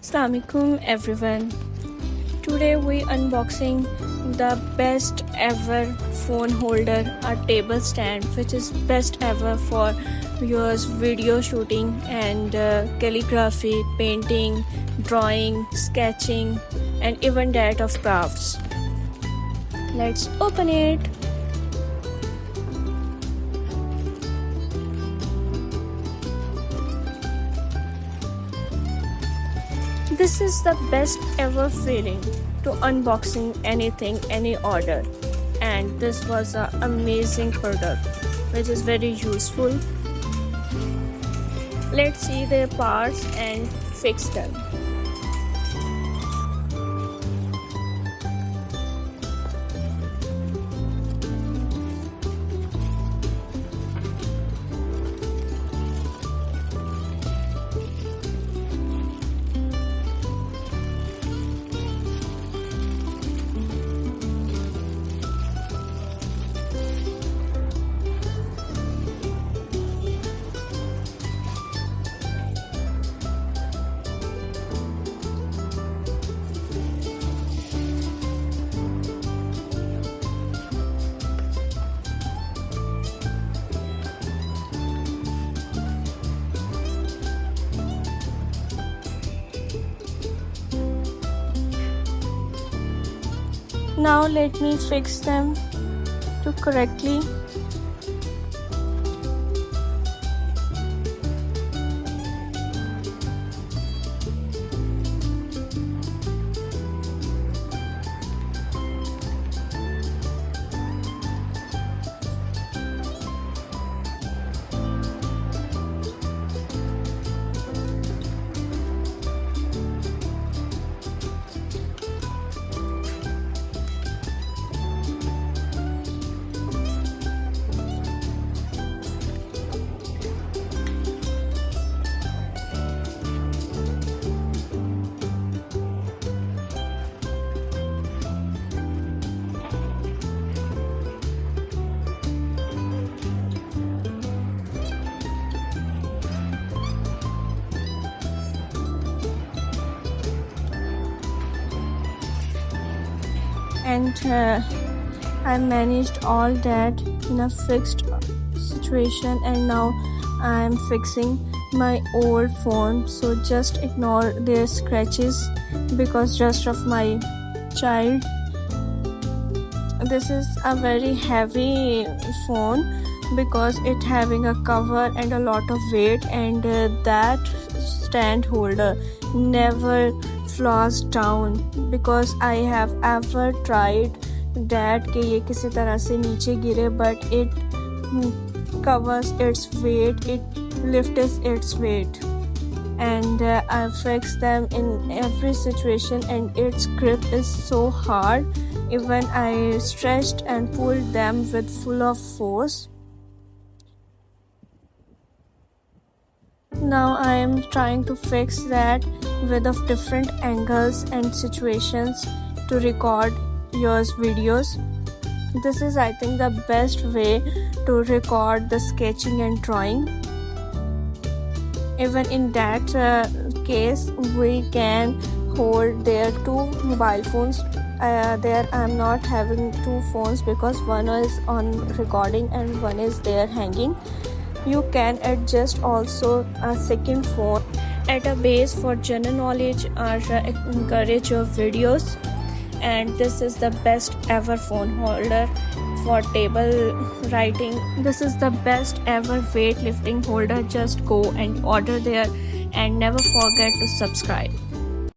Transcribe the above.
Assalamualaikum everyone. Today we unboxing the best ever phone holder, a table stand which is best ever for your video shooting and calligraphy, painting, drawing, sketching and even that of crafts. Let's open it. This is the best ever feeling to unboxing anything, any order, and this was an amazing product which is very useful. Let's see their parts and fix them. Now let me fix them to correctly. And I managed all that in a fixed situation, and now I'm fixing my old phone, so just ignore their scratches because just of my child. This is a very heavy phone because it having a cover and a lot of weight, and that stand holder never falls down because I have ever tried that कि ये किसी तरह से नीचे गिरे, but it covers its weight, it lifts its weight, and I fixed them in every situation, and its grip is so hard. Even I stretched and pulled them with full of force. Now I am trying to fix that with of different angles and situations to record your videos. This is, I think, the best way to record the sketching and drawing. Even in that case, we can hold their two mobile phones. There I'm not having two phones because one is on recording and one is there hanging. You can adjust also a second phone at a base for general knowledge or encourage your videos. And this is the best ever phone holder for table writing. This is the best ever weightlifting holder. Just go and order there, and never forget to subscribe.